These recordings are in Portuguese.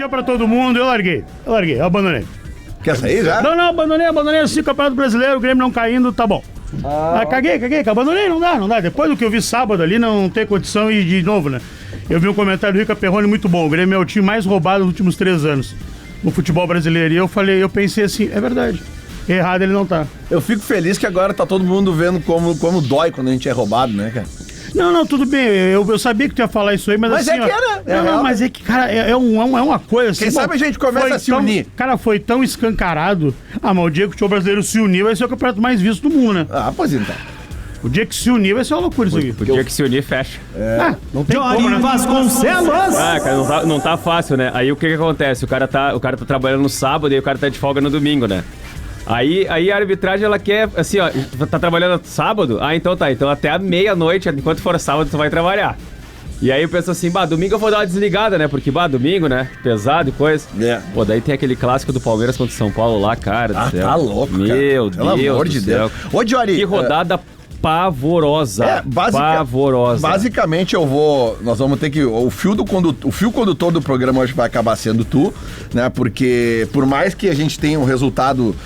dia pra todo mundo, eu larguei, eu abandonei. Quer sair já? Não, abandonei assim, Campeonato Brasileiro, o Grêmio não caindo, tá bom. Caguei, abandonei, não dá. Depois do que eu vi sábado ali, não tem condição e de novo, né? Eu vi um comentário do Rica Perrone muito bom, o Grêmio é o time mais roubado nos últimos 3 anos no futebol brasileiro. E eu pensei assim, é verdade, errado ele não tá. Eu fico feliz que agora tá todo mundo vendo como dói quando a gente é roubado, né, cara? Não, tudo bem, eu sabia que tu ia falar isso aí, mas assim... Mas é que era. Não, mas é que, cara, é uma coisa assim... Quem sabe a gente começa a se unir. Cara, foi tão escancarado. Mas o dia que o futebol brasileiro se unir vai ser o campeonato mais visto do mundo, né? Pois então. O dia que se unir vai ser uma loucura isso aqui. O dia que se unir, fecha. Não tem Jory como, né? Vasconcelos! Cara, não tá fácil, né? Aí o que acontece? O cara tá trabalhando no sábado e o cara tá de folga no domingo, né? Aí a arbitragem, ela quer, assim, ó, tá trabalhando sábado? Então tá, então até a meia-noite, enquanto for sábado, tu vai trabalhar. E aí eu penso assim, domingo eu vou dar uma desligada, né? Porque, domingo, né? Pesado e coisa. Pô, daí tem aquele clássico do Palmeiras contra o São Paulo lá, cara do céu. Tá louco, cara. Meu Pelo Deus amor do de céu. Deus. Ô, Jory, que rodada pavorosa. Pavorosa. Basicamente nós vamos ter que, o fio condutor do programa hoje vai acabar sendo tu, né, porque por mais que a gente tenha um resultado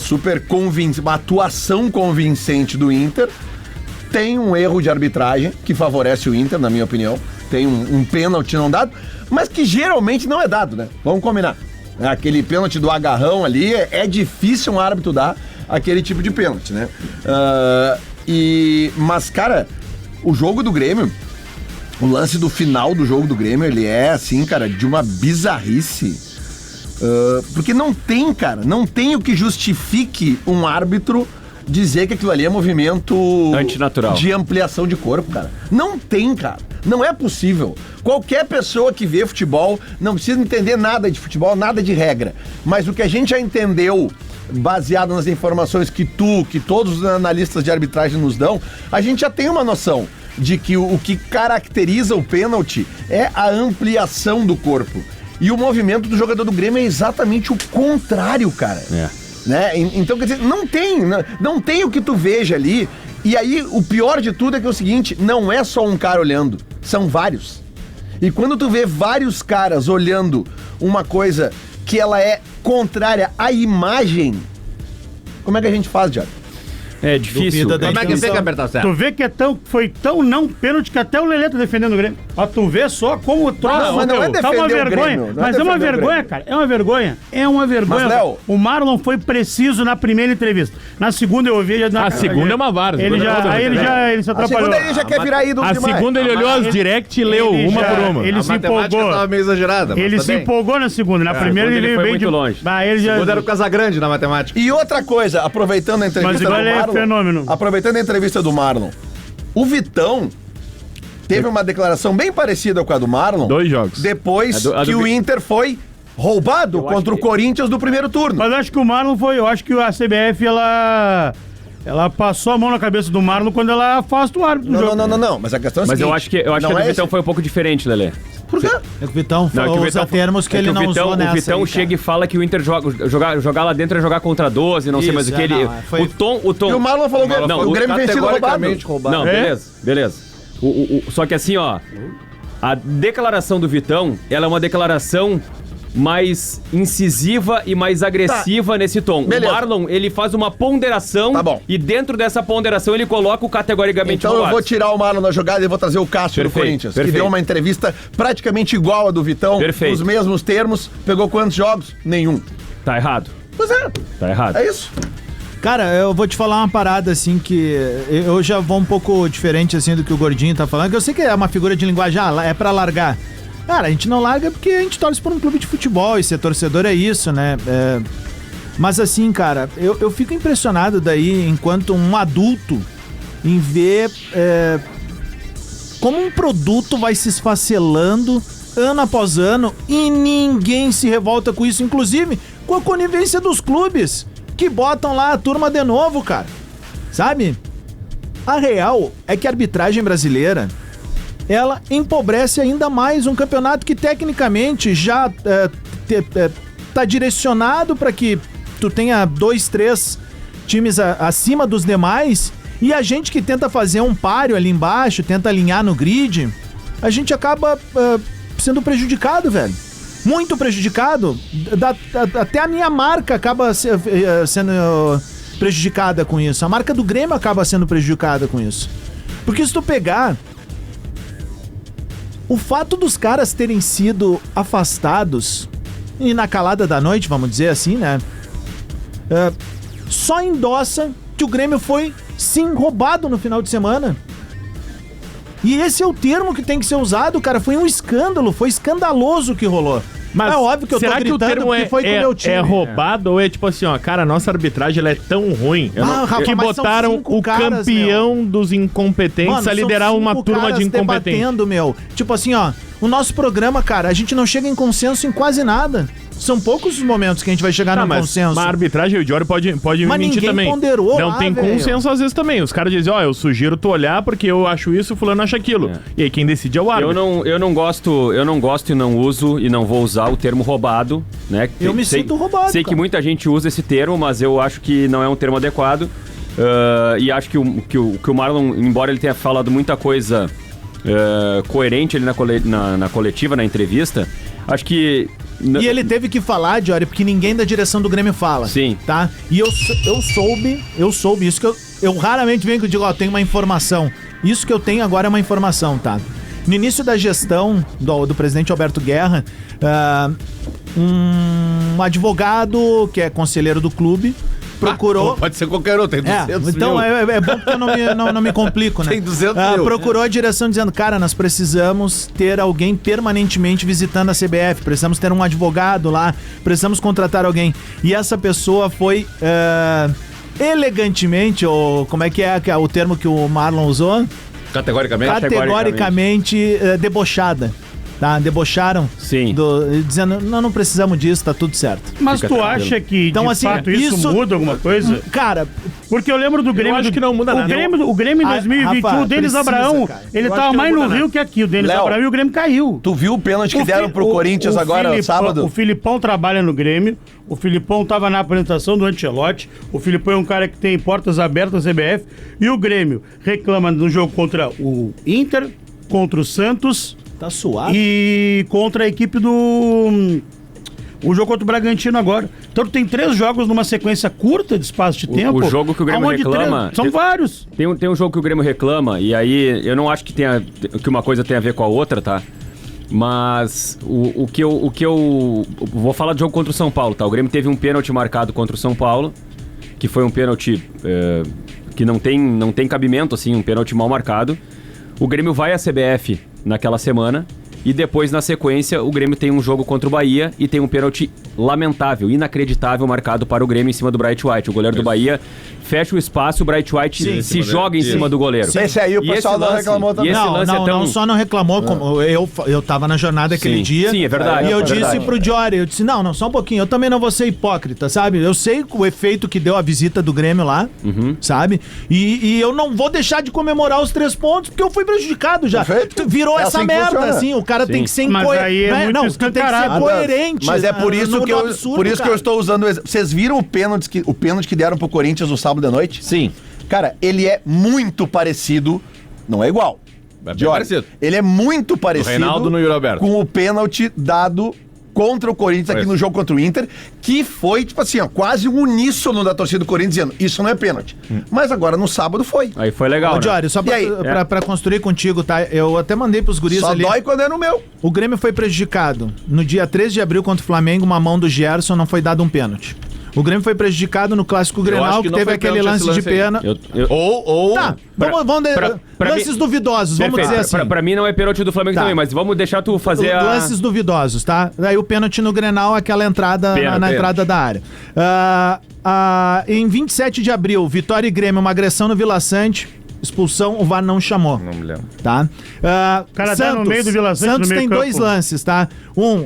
super convincente, uma atuação convincente do Inter, tem um erro de arbitragem que favorece o Inter, na minha opinião, tem um pênalti não dado, mas que geralmente não é dado, né, vamos combinar, aquele pênalti do agarrão ali, é difícil um árbitro dar aquele tipo de pênalti, né, mas, cara, o jogo do Grêmio, o lance do final do jogo do Grêmio, ele é, assim, cara, de uma bizarrice. Porque não tem o que justifique um árbitro dizer que aquilo ali é movimento antinatural de ampliação de corpo, cara. Não tem, cara. Não é possível. Qualquer pessoa que vê futebol não precisa entender nada de futebol, nada de regra. Mas o que a gente já entendeu, baseado nas informações que todos os analistas de arbitragem nos dão, a gente já tem uma noção de que o que caracteriza o pênalti é a ampliação do corpo. E o movimento do jogador do Grêmio é exatamente o contrário, cara. Né? Então, quer dizer, não tem o que tu veja ali. E aí, o pior de tudo é que é o seguinte, não é só um cara olhando, são vários. E quando tu vê vários caras olhando uma coisa que ela é contrária à imagem, como é que a gente faz, Diago? É difícil. Como é que fica, Bertacé? Tu vê que foi tão não pênalti que até o Lelê tá defendendo o Grêmio. Ó, tu vê só como o troço... Mas não é tá uma defender o vergonha. Grêmio, Mas é uma vergonha, cara. É uma vergonha. Mas, Léo... O Marlon foi preciso na primeira entrevista. Na segunda eu ouvi... A segunda é uma várzea. Ele se atrapalhou. A segunda ele já quer virar ídolo demais. A segunda ele olhou as direct e leu uma por uma. Ele se empolgou. Tava meio exagerada. Ele se empolgou na segunda. Na primeira ele veio foi bem muito longe. Ele já... Segunda era o Casagrande na matemática. E outra coisa, aproveitando a entrevista do Marlon... fenômeno. Aproveitando a entrevista do Marlon, o Vitão teve uma declaração bem parecida com a do Marlon. 2 jogos. Depois que o Inter foi roubado contra o Corinthians do primeiro turno. Mas eu acho que o Marlon eu acho que a CBF, ela passou a mão na cabeça do Marlon quando ela afasta o árbitro do jogo. Não, mas a questão é a seguinte, eu acho que a do Vitão foi um pouco diferente, Lelê. Por quê? É que o Vitão usa termos que ele não usou nessa. O Vitão chega e fala que o Inter jogar lá dentro é jogar contra 12, não sei mais o que. O tom... E o Marlon falou que o Grêmio vem sendo roubado. Não, beleza. Só que assim, ó, a declaração do Vitão, ela é uma declaração mais incisiva e mais agressiva nesse tom. Beleza. O Marlon, ele faz uma ponderação e dentro dessa ponderação ele coloca o categoricamente Então eu vou tirar o Marlon da jogada e vou trazer o Cássio do Corinthians, que deu uma entrevista praticamente igual a do Vitão, nos mesmos termos, pegou quantos jogos? Nenhum. Tá errado. Pois é. Tá errado. É isso. Cara, eu vou te falar uma parada, assim, que eu já vou um pouco diferente, assim, do que o Gordinho tá falando, que eu sei que é uma figura de linguagem, é pra largar. Cara, a gente não larga porque a gente torce por um clube de futebol e ser torcedor é isso, né? Mas assim, cara, eu fico impressionado daí, enquanto um adulto, em ver como um produto vai se esfacelando ano após ano e ninguém se revolta com isso, inclusive com a conivência dos clubes que botam lá a turma de novo, cara. Sabe? A real é que a arbitragem brasileira, ela empobrece ainda mais um campeonato que tecnicamente já tá direcionado para que tu tenha 2, 3 times acima dos demais, e a gente que tenta fazer um páreo ali embaixo, tenta alinhar no grid, a gente acaba sendo prejudicado, velho. muito prejudicado, até a minha marca acaba sendo prejudicada com isso. A marca do Grêmio acaba sendo prejudicada com isso. Porque se tu pegar... O fato dos caras terem sido afastados, e na calada da noite, vamos dizer assim, né? Só endossa que o Grêmio foi, sim, roubado no final de semana. E esse é o termo que tem que ser usado, cara. Foi um escândalo, foi escandaloso o que rolou. Mas é óbvio que eu tô será gritando que o termo porque foi com o meu time. É roubado ou é tipo assim, ó, cara, a nossa arbitragem ela é tão ruim Rafa, que mas são botaram 5 o caras, campeão dos incompetentes Mano, a liderar são uma 5 turma de caras incompetentes. debatendo, meu. Tipo assim, ó, o nosso programa, cara, a gente não chega em consenso em quase nada. São poucos os momentos que a gente vai chegar num consenso. Mas a arbitragem, o Diori pode Mas mentir ninguém também. ponderou não lá, tem velho. consenso às vezes também. Os caras dizem, ó, eu sugiro tu olhar porque eu acho isso, o fulano acha aquilo. E aí quem decide é o árbitro. Eu não gosto e não uso e não vou usar o termo roubado, né? Eu me sinto roubado, Sei que cara. muita gente usa esse termo, mas eu acho que não é um termo adequado. E acho que o Marlon, embora ele tenha falado muita coisa coerente ali na coletiva, na entrevista, acho que... E ele teve que falar, Diori, porque ninguém da direção do Grêmio fala. Sim. Tá? E eu soube isso, que eu raramente venho e digo, ó, tem uma informação. Isso que eu tenho agora é uma informação, tá? No início da gestão do presidente Alberto Guerra, um advogado que é conselheiro do clube procurou... Pode ser qualquer outro, tem 200 então mil. é bom que eu não me complico, né? Tem 200 mil. Procurou a direção dizendo, cara, nós precisamos ter alguém permanentemente visitando a CBF, precisamos ter um advogado lá, precisamos contratar alguém. E essa pessoa foi elegantemente, ou como é que é o termo que o Marlon usou? Categoricamente debochada. Tá? Debocharam. Sim. Dizendo, não precisamos disso, tá tudo certo. Mas Fica tu tranquilo. acha que, Então, de assim, fato, isso muda alguma coisa? Cara, Porque eu lembro do Grêmio... acho que não muda nada. O Grêmio em 2021, Rafa, o Denis precisa, Abraão, cara. ele Eu acho tava que não mais no muda Rio nada. que aqui. O Denis Léo, Abraão e o Grêmio caiu. Tu viu o pênalti que deram pro Corinthians agora, sábado? O Filipão trabalha no Grêmio. O Filipão tava na apresentação do Ancelotti. O Filipão é um cara que tem portas abertas na CBF. E o Grêmio reclama no jogo contra o Inter, contra o Santos tá suave. e contra a equipe do... O jogo contra o Bragantino agora. Então tem 3 jogos numa sequência curta de espaço de tempo. O jogo que o Grêmio aonde reclama... são vários. Tem um jogo que o Grêmio reclama, e aí eu não acho que uma coisa tenha a ver com a outra, tá? Mas o que eu vou falar do jogo contra o São Paulo, tá? O Grêmio teve um pênalti marcado contra o São Paulo, que foi um pênalti que não tem cabimento, assim, um pênalti mal marcado. O Grêmio vai à CBF naquela semana e depois, na sequência, o Grêmio tem um jogo contra o Bahia e tem um pênalti lamentável, inacreditável, marcado para o Grêmio em cima do Bright White. O goleiro do Bahia fecha o espaço, o Bright White se joga em cima do goleiro. Esse aí o pessoal não reclamou também. Não, só não reclamou, como eu tava na jornada aquele dia. Sim, é verdade. E eu É disse verdade. pro Diori, eu disse, não, só um pouquinho, eu também não vou ser hipócrita, sabe? Eu sei o efeito que deu a visita do Grêmio lá, sabe? E eu não vou deixar de comemorar os 3 pontos, porque eu fui prejudicado já. Perfeito. Virou É essa assim que merda, funciona. assim, o cara tem que ser Mas aí é muito Não, tu tem que ser escancarado. coerente. Mas é por isso no que eu, absurdo, por isso que cara. eu estou usando o exemplo. Vocês viram o pênalti que deram pro Corinthians no sábado à noite? Sim. Cara, ele é muito parecido, não é igual. É bem Diori, parecido. ele é muito parecido Reinaldo no Yuri Alberto. com o pênalti dado contra o Corinthians aqui Isso. no jogo contra o Inter, que foi, tipo assim, ó, quase um uníssono da torcida do Corinthians dizendo, isso não é pênalti. Mas agora no sábado foi. Aí foi legal, Ô, né? Diori, só E aí? pra construir contigo, tá? Eu até mandei pros guris Só ali. dói quando é no meu. O Grêmio foi prejudicado. No dia 13 de abril contra o Flamengo, uma mão do Gerson não foi dado um pênalti. O Grêmio foi prejudicado no Clássico Grenal, acho que que não teve foi aquele pênalti esse lance de lance aí. pena. Ou... Tá, lances duvidosos, vamos Perfeito. dizer assim. Pra mim não é pênalti do Flamengo Tá. também, mas vamos deixar tu fazer a... Lances duvidosos, tá? Daí o pênalti no Grenal, aquela entrada na Pênalti. entrada da área. Em 27 de abril, Vitória e Grêmio, uma agressão no Vila Sante. Expulsão, o VAR não chamou. Não me lembro. Tá? O cara tá no meio do Vila Sante, Santos no meio tem campo. 2 lances, tá?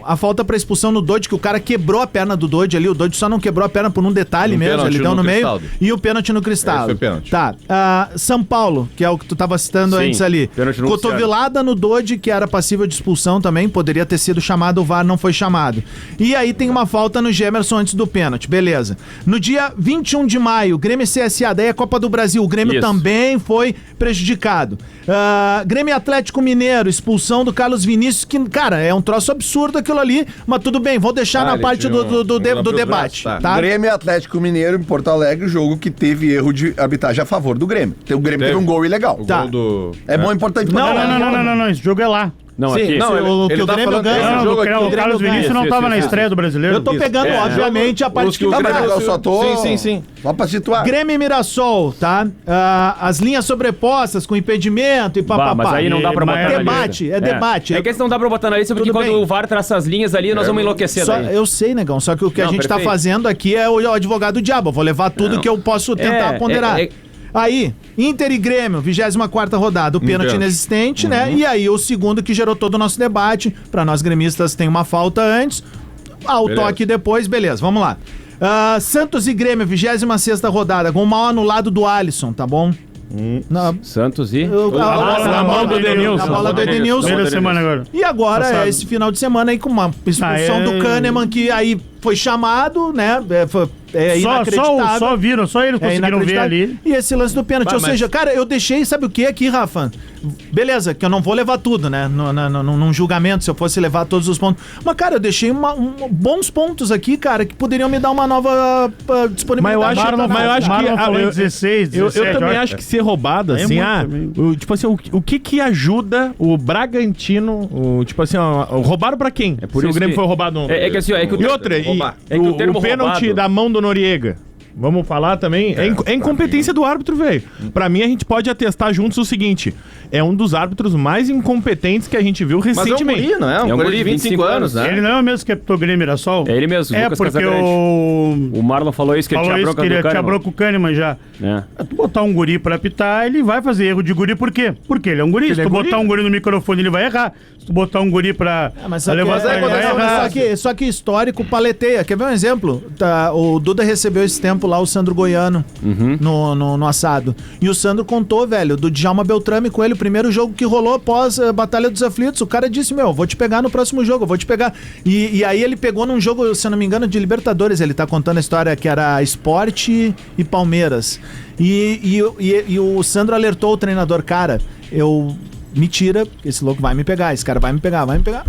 A falta pra expulsão no Dodge, que o cara quebrou a perna do Dodge ali. O Dodge só não quebrou a perna por um detalhe Um mesmo, pênalti ele deu no no meio. Cristaldo. E o pênalti no Cristaldo. Esse foi pênalti. Tá. São Paulo, que é o que tu tava citando Sim, antes ali. pênalti no Cotovelada no Dodge, que era passível de expulsão também, poderia ter sido chamado, o VAR não foi chamado. E aí tem uma falta no Gemerson antes do pênalti, beleza. No dia 21 de maio, Grêmio e CSA, daí é Copa do Brasil, o Grêmio Isso. também foi foi prejudicado. Grêmio e Atlético Mineiro, expulsão do Carlos Vinícius, que, cara, é um troço absurdo aquilo ali, mas tudo bem, vou deixar na parte do debate, tá? Grêmio e Atlético Mineiro em Porto Alegre, jogo que teve erro de arbitragem a favor do Grêmio. O Grêmio teve um gol ilegal. Tá. É bom, importante. Não, esse jogo é lá. Não, Sim, aqui. não, que o Grêmio ganha. O Carlos Vinícius não tava na estreia do Brasileiro. Eu tô pegando, obviamente, a parte que... Não, mas eu só tô... Sim. Só pra situar. Grêmio e Mirassol, tá? As linhas sobrepostas com impedimento e papapá. Mas aí não dá pra botar na Debate, lista. debate. É que não dá pra botar na lista porque Tudo quando bem. o VAR traça as linhas ali, nós vamos enlouquecer daí. Eu sei, negão, só que o que a Não, gente tá perfeito. fazendo aqui é o advogado do diabo. Eu vou levar tudo que eu posso tentar ponderar. Aí, Inter e Grêmio, 24ª rodada, o pênalti inexistente, né? E aí o segundo que gerou todo o nosso debate. Pra nós gremistas tem uma falta antes, o toque depois, beleza, vamos lá. Santos e Grêmio, 26ª rodada, com o mal anulado do Alisson, tá bom? Santos e... A bola do Edenilson. A bola do Edenilson. Meio da semana agora. E agora, Passado. esse final de semana aí com uma expulsão do Kahneman, que aí foi chamado, né? É inacreditável. Só viram, só eles conseguiram ver ali. E esse lance do pênalti, ou seja, cara, eu deixei, sabe o que aqui, Rafa? Beleza, que eu não vou levar tudo, né? Num julgamento, se eu fosse levar todos os pontos. Mas, cara, eu deixei bons pontos aqui, cara, que poderiam me dar uma nova disponibilidade. Mas eu acho que... Marlon falou em 16, 17, eu também acho que ser roubada, assim, tipo assim, o que ajuda o Bragantino, tipo assim, roubaram pra quem? É por se isso o Grêmio que- foi roubado ontem. É que assim, ó, é que E outra, o termo o pênalti roubado- da mão do Noriega. Vamos falar também. É incompetência do árbitro, velho. Pra mim, a gente pode atestar juntos o seguinte: é um dos árbitros mais incompetentes que a gente viu Mas é um recentemente. guri, não é? É um guri guri, de 25 anos, né? Ele não é o mesmo que apitou Grêmio e Mirassol? É ele mesmo, É Lucas porque Casagrande. o... O Marlon falou isso, que ele Falou tinha isso, bronca que do ele tinha Kahneman. bronca com o Kahneman já. É. Tu botar um guri pra apitar, ele vai fazer erro de guri, por quê? Porque ele é um guri. Se tu botar um guri no microfone, ele vai errar. Se tu botar um guri pra levantar, ele vai errar. Só que histórico paleteia. Quer ver um exemplo? O Duda recebeu esse tempo lá, o Sandro Goiano, no assado. E o Sandro contou, velho, do Djalma Beltrame com ele, o primeiro jogo que rolou após a Batalha dos Aflitos. O cara disse, vou te pegar no próximo jogo, eu vou te pegar. E aí ele pegou num jogo, se eu não me engano, de Libertadores. Ele tá contando a história que era Sport e Palmeiras. E o Sandro alertou o treinador, cara, me tira, esse louco vai me pegar, esse cara vai me pegar,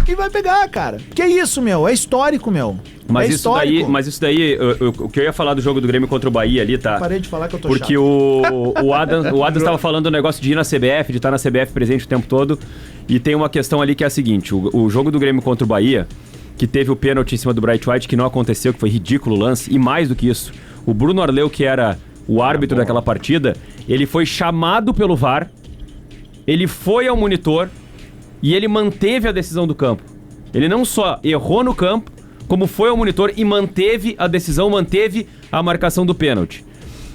e vai pegar, cara. Que isso, meu? É histórico, meu. Mas, é isso daí, o que eu ia falar do jogo do Grêmio contra o Bahia ali, tá? Parei de falar que eu tô Porque chato. o Adam estava falando do negócio de ir na CBF, de estar na CBF presente o tempo todo. E tem uma questão ali que é a seguinte: o jogo do Grêmio contra o Bahia, que teve o pênalti em cima do Bright White, que não aconteceu, que foi ridículo o lance, e mais do que isso, o Bruno Arleu, que era o árbitro daquela partida, ele foi chamado pelo VAR, ele foi ao monitor e ele manteve a decisão do campo. Ele não só errou no campo, como foi ao monitor e manteve a decisão, manteve a marcação do pênalti.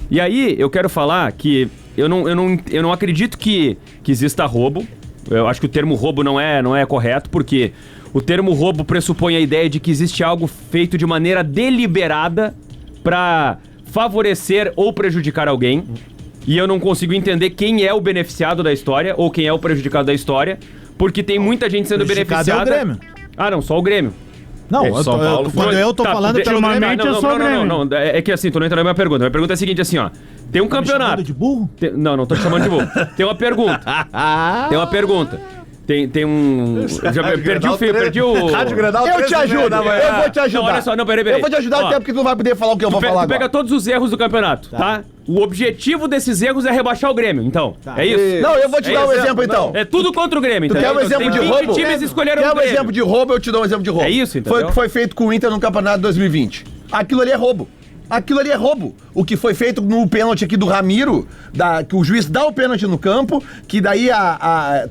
E aí, eu quero falar que eu não acredito que exista roubo. Eu acho que o termo roubo não é correto, porque o termo roubo pressupõe a ideia de que existe algo feito de maneira deliberada para favorecer ou prejudicar alguém. E eu não consigo entender quem é o beneficiado da história ou quem é o prejudicado da história, porque tem muita gente sendo Prejudicado beneficiada. é o Grêmio. Ah, não, só o Grêmio. Não, São Paulo quando eu tô falando pelo Grêmio. ultimamente eu sou o Grêmio. Não, é que assim, tu não entrou na minha pergunta. Minha pergunta é a seguinte, assim, ó. Tem um Tá me campeonato. chamando de burro? Não tô te chamando de burro. Tem uma pergunta. Tem um... Já perdi o fio, perdi o... Rádio Grenal, Eu te ajudo, eu vou te ajudar. Não, olha só, não, peraí. Eu vou te ajudar Ó, até porque tu não vai poder falar o que eu vou falar Tu agora. pega todos os erros do campeonato, tá? O objetivo desses erros é rebaixar o Grêmio, então. É isso? Não, eu vou te dar um exemplo então. É tudo contra o Grêmio, Tu entendeu? quer um exemplo de Tem 20 roubo? times escolheram Quer o um Grêmio. exemplo de roubo? Eu te dou um exemplo de roubo. É isso, entendeu? Foi o que foi feito com o Inter no Campeonato 2020. Aquilo ali é roubo. Aquilo ali é roubo. O que foi feito no pênalti aqui do Ramiro, que o juiz dá o pênalti no campo, que daí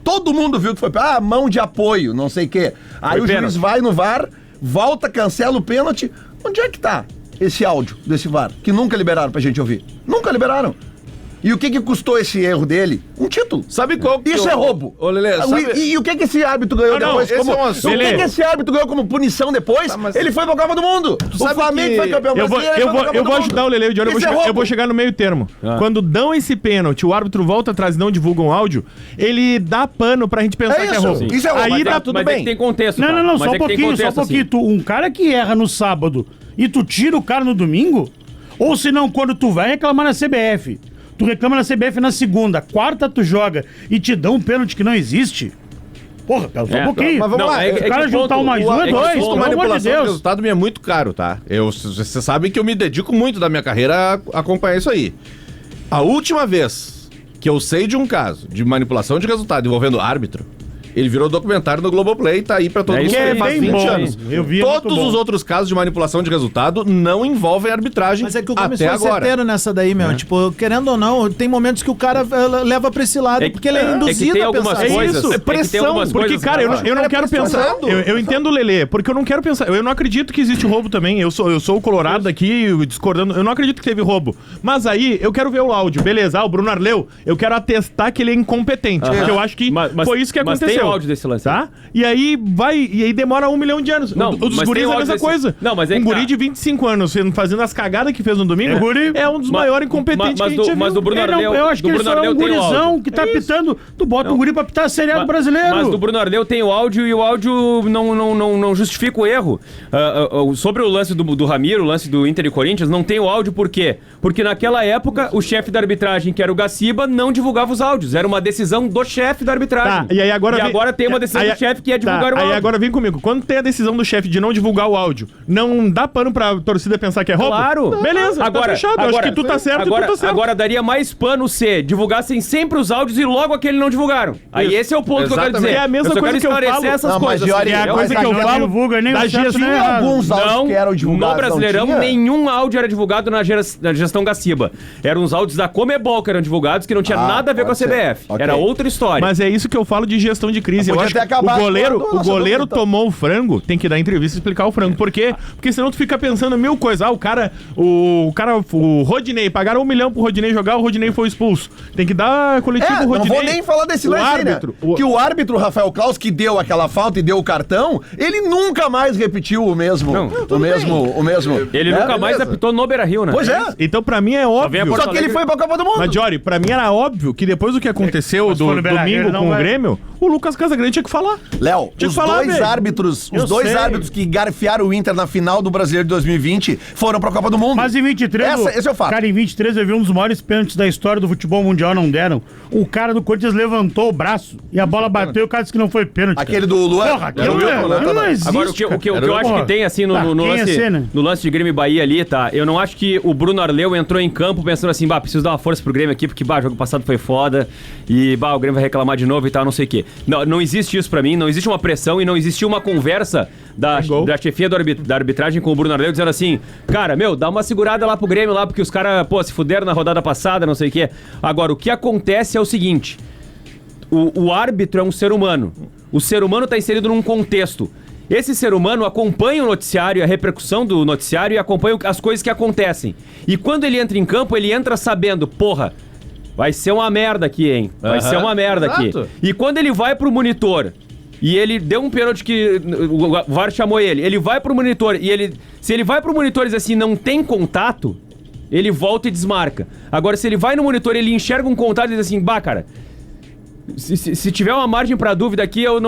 todo mundo viu que foi mão de apoio, não sei o quê. Aí Foi o pênalti. juiz vai no VAR, volta, cancela o pênalti. Onde é que tá esse áudio desse VAR? Que nunca liberaram pra gente ouvir. Nunca liberaram. E o que custou esse erro dele? Um título. Sabe qual que Isso é roubo. Ô, Lelê, sabe... E o que esse árbitro ganhou Não, depois? esse Como... é um O assunto. que esse árbitro ganhou como punição depois? Tá, mas- Ele foi pra Copa do Mundo. O sabe Flamengo que- foi campeão Eu vou, brasileiro. ele eu foi vou, pra Copa eu do vou Mundo. ajudar o Lele, eu Isso é vou roubo. chegar no meio termo. Quando dão esse pênalti, o árbitro volta atrás e não divulga um áudio, ele dá pano pra gente pensar É que é isso, roubo. isso é roubo. Aí Mas tá é- tudo Mas é bem. que tem contexto, Não, tá? não, Mas só é um que tem pouquinho, só um contexto, pouquinho. assim. Um cara que erra no sábado e tu tira o cara no domingo, ou se não, quando tu vai reclamar na CBF, Tu reclama na CBF na segunda, quarta tu joga e te dão um pênalti que não existe. Porra, pera só um pouquinho. Mas vamos lá, o cara juntar um mais um é dois, pelo amor de manipulação de Deus. resultado me é muito caro, tá? Você sabe que eu me dedico muito da minha carreira a acompanhar isso aí. A última vez que eu sei de um caso de manipulação de resultado envolvendo árbitro, ele virou documentário no Globoplay, tá aí pra todo mundo. isso aí, Faz bem 20 bom. anos. Eu vi, é Todos muito bom. os outros casos de manipulação de resultado não envolvem arbitragem Mas é que o Gomes até foi agora. certeiro nessa daí, meu. Tipo, querendo ou não, tem momentos que o cara leva pra esse lado, porque ele é induzido tem a algumas pensar. coisas. isso, É que tem pressão, algumas porque, coisas, cara, eu rapaz. não quero pensar. Eu entendo o Lelê, porque eu não quero pensar. Eu não acredito que existe roubo também. Eu sou o Colorado aqui, discordando. Eu não acredito que teve roubo. Mas aí, eu quero ver o áudio. Beleza, o Bruno Arleu, eu quero atestar que ele é incompetente. Porque eu acho que foi isso que mas aconteceu. tem áudio desse lance. Tá? E aí demora 1 milhão de anos. Não, Os mas guris tem é a áudio mesma desse- coisa. Não, mas é um que guri tá. de 25 anos fazendo as cagadas que fez no domingo é um dos maiores incompetentes que a gente já viu. Mas do Bruno Arleu, Eu acho que do ele Bruno só é Arleu um tem o gurizão áudio. que tá pitando. Tu bota um guri pra pitar a Série A do Mas brasileiro. do Bruno Arleu tem o áudio e o áudio não justifica o erro. Sobre o lance do Ramiro, o lance do Inter e Corinthians, não tem o áudio por quê? Porque naquela época o chefe da arbitragem, que era o Gaciba, não divulgava os áudios. Era uma decisão do chefe da arbitragem. Tá, e aí agora tem uma decisão do chefe que é divulgar o Aí áudio. agora vem comigo. Quando tem a decisão do chefe de não divulgar o áudio, não dá pano pra torcida pensar que é roubo? Claro. Beleza, Agora, tá fechado. Eu acho que tu tá certo agora, e tu tá certo. Agora daria mais pano se divulgassem sempre os áudios e logo aquele não divulgaram. Aí esse é o ponto que eu quero dizer. É a mesma eu só coisa quero que eu esclarecer falo. essas Não, mas, coisas. Giori, assim, é a é coisa que eu Não falo divulga nem da o chefe, gestão. nem Tinha errado. alguns áudios que eram divulgados. No Brasileirão, não tinha? nenhum áudio era divulgado na gestão Gaciba. Eram os áudios da Comebol que eram divulgados, que não tinha nada a ver com a pode ser. CBF. Ok. Era outra história. Mas é isso que eu falo de gestão de crise. Eu Podia acho ter que acabado o goleiro, quando o goleiro nossa dúvida. tomou o frango, tem que dar entrevista e explicar o frango. Por quê? Porque senão tu fica pensando mil coisas. O Rodinei, pagaram 1 milhão pro Rodinei jogar, o Rodinei foi expulso. Tem que dar coletivo Não Rodinei. vou nem falar desse O lance aí, né? árbitro, Que o árbitro Rafael Claus, que deu aquela falta e deu o cartão, ele nunca mais repetiu o mesmo. O mesmo. Ele nunca mais beleza. apitou no Beira-Rio, né? Pois é. Então, pra mim, é vem a óbvio. Porto Só que ele foi pra Copa do Mundo. Mas, Jory, pra mim era óbvio que depois do que aconteceu Mas do foi no Beira-Rio, domingo não com o vai. Grêmio, o Lucas Casagrande tinha que falar. Léo, Tinha os que falar, dois velho. árbitros, Eu os dois sei. árbitros que garfiaram o Inter na final do Brasileiro de 2020 foram pra Copa do Mundo. Mas em 23, Esse é o fato. Cara, em 23 eu vi um dos maiores pênaltis da história do futebol mundial, não deram. O cara do Corinthians levantou o braço e a bola bateu e o cara disse que não foi pênalti. Aquele do Luan. Porra, aquilo não existe. Agora, o que eu acho Porra. que tem, assim, no Quem ia lance, ser, né? no lance de Grêmio e Bahia ali, tá? Eu não acho que o Bruno Arleu entrou em campo pensando assim, preciso dar uma força pro Grêmio aqui, porque, o jogo passado foi foda, e, o Grêmio vai reclamar de novo e tal, não sei o quê. Não existe isso pra mim, não existe uma pressão e não existe uma conversa da chefia da arbitragem com o Bruno Arleu dizendo assim, cara, dá uma segurada lá pro Grêmio lá, porque os caras, se fuderam na rodada passada, não sei o quê. Agora, o que acontece é o seguinte, o árbitro é um ser humano. O ser humano tá inserido num contexto. Esse ser humano acompanha o noticiário, a repercussão do noticiário e acompanha as coisas que acontecem. E quando ele entra em campo, ele entra sabendo, vai ser uma merda aqui, hein? Vai ser uma merda aqui. E quando ele vai pro monitor e ele deu um pênalti que o VAR chamou ele vai pro monitor e se ele vai pro monitor e diz assim, não tem contato, ele volta e desmarca. Agora, se ele vai no monitor e ele enxerga um contato e diz assim, cara, se tiver uma margem pra dúvida aqui, eu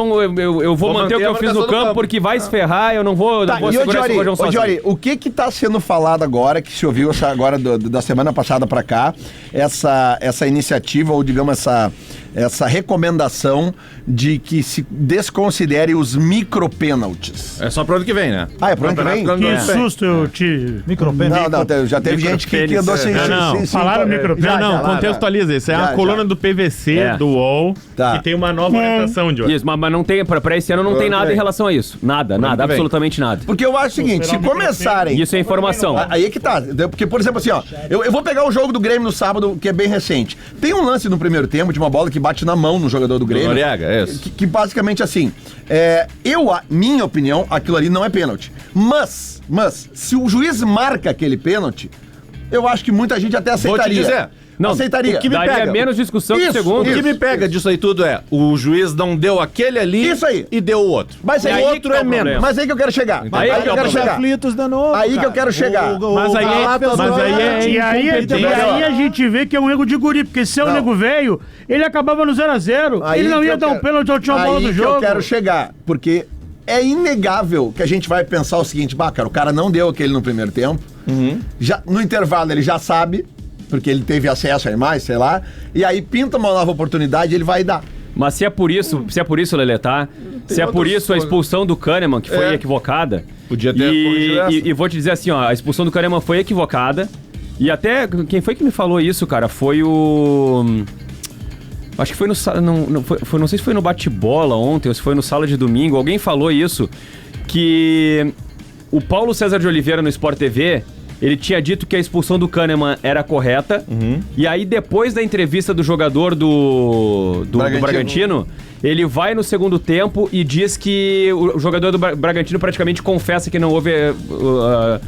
vou manter o que eu fiz no campo, porque vai se ferrar, eu não vou Tá, segurar esse rojão sozinho. Jory, o que tá sendo falado agora, que se ouviu agora da semana passada pra cá, essa iniciativa, ou digamos essa recomendação de que se desconsidere os micropênaltis? É só pro ano que vem, né? É pro ano que vem? Que susto eu te... Não, já teve gente que andou sem... Falaram micropênalti. Não, contextualiza isso. É Já, a coluna do PVC, do UOL, Tá. que tem uma nova orientação, Jory. Isso, mas não tem, pra esse ano não tem nada em relação a isso. Nada, que vem. absolutamente nada. Porque eu acho o seguinte, se começarem... Isso é informação. Aí é que tá. Porque, por exemplo, assim, ó, eu vou pegar o jogo do Grêmio no sábado, que é bem recente. Tem um lance no primeiro tempo de uma bola que bate na mão no jogador do Grêmio. Noriega, é isso. Que basicamente assim, minha opinião, aquilo ali não é pênalti. Mas, se o juiz marca aquele pênalti, eu acho que muita gente até aceitaria. Vou te dizer. Não, aceitaria. o que me daria pega- menos discussão que o Isso, segundo. O que me pega disso aí tudo é, o juiz não deu aquele ali Isso aí. e deu o outro. Mas E aí aí o que outro tá é o menos. problema. Mas aí que eu quero chegar. Aí Aí que que eu é o quero problema. chegar. Aflitos de novo, Aí que cara. eu quero chegar. Mas aí é E aí a gente vê que é um erro de guri, porque se é um Não. nego velho, ele acabava no 0x0. Aí Ele não que ia eu dar um quero- pênalti ao última bola do Aí jogo. que eu quero chegar, porque é inegável que a gente vai pensar o seguinte, cara, o cara não deu aquele no primeiro tempo, já, no intervalo ele já sabe, porque ele teve acesso a mais, sei lá, e aí pinta uma nova oportunidade, ele vai dar. Mas se é por isso, Lelê, tá? Se é por isso a expulsão do Kahneman, que foi equivocada. Podia ter corrigido essa. E vou te dizer assim, ó, a expulsão do Kahneman foi equivocada. E até, quem foi que me falou isso, cara? Foi o... Acho que foi no... Não sei se foi no bate-bola ontem ou se foi no Sala de Domingo. Alguém falou isso, que o Paulo César de Oliveira no Sport TV... Ele tinha dito que a expulsão do Kahneman era correta. E aí, depois da entrevista do jogador do Bragantino, ele vai no segundo tempo e diz que o jogador do Bragantino praticamente confessa que não houve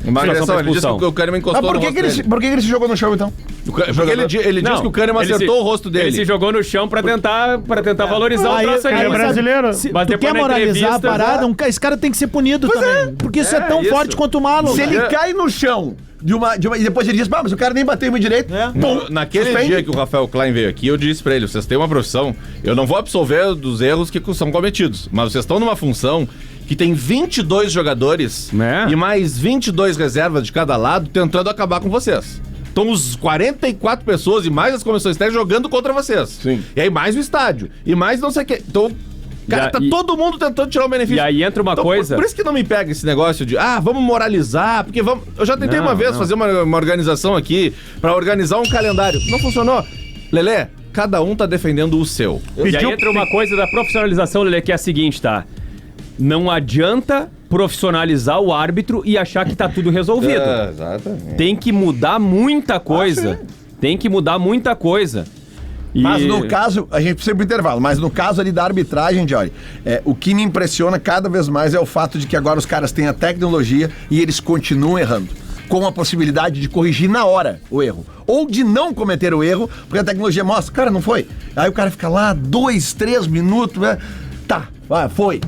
uma agressão. Ele disse que o Kahneman encostou Mas por que ele se jogou no chão, então? Porque ele disse que o Kahneman acertou o rosto dele. Ele se jogou no chão pra tentar valorizar o troço ali. É brasileiro. Mas tu quer moralizar a parada, esse cara tem que ser punido também. Porque isso é tão forte quanto o Malo. Se ele cai no chão e depois ele diz, mas o cara nem bateu em mim direito. Naquele dia que o Rafael Klein veio aqui, eu disse pra ele, vocês têm uma profissão, eu não vou absolver dos erros que são cometidos, mas vocês estão numa função que tem 22 jogadores e mais 22 reservas de cada lado tentando acabar com vocês. Então os 44 pessoas e mais as comissões técnicas jogando contra vocês. Sim. E aí mais o estádio. E mais não sei o que. Então... Cara, todo mundo tentando tirar o benefício. E aí entra uma coisa... Por isso que não me pega esse negócio de, vamos moralizar, porque vamos... Eu já tentei uma vez fazer uma organização aqui, pra organizar um calendário. Não funcionou. Lelê, cada um tá defendendo o seu. E aí entra uma coisa da profissionalização, Lelê, que é a seguinte, tá? Não adianta profissionalizar o árbitro e achar que tá tudo resolvido. Exatamente. Tem que mudar muita coisa. Tem que mudar muita coisa. Mas no caso, a gente precisa ir pro intervalo, mas no caso ali da arbitragem, Jory, o que me impressiona cada vez mais é o fato de que agora os caras têm a tecnologia e eles continuam errando, com a possibilidade de corrigir na hora o erro, ou de não cometer o erro, porque a tecnologia mostra, cara, não foi. Aí o cara fica lá 2, 3 minutos, foi.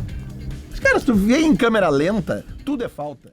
Os caras, tu vê em câmera lenta, tudo é falta.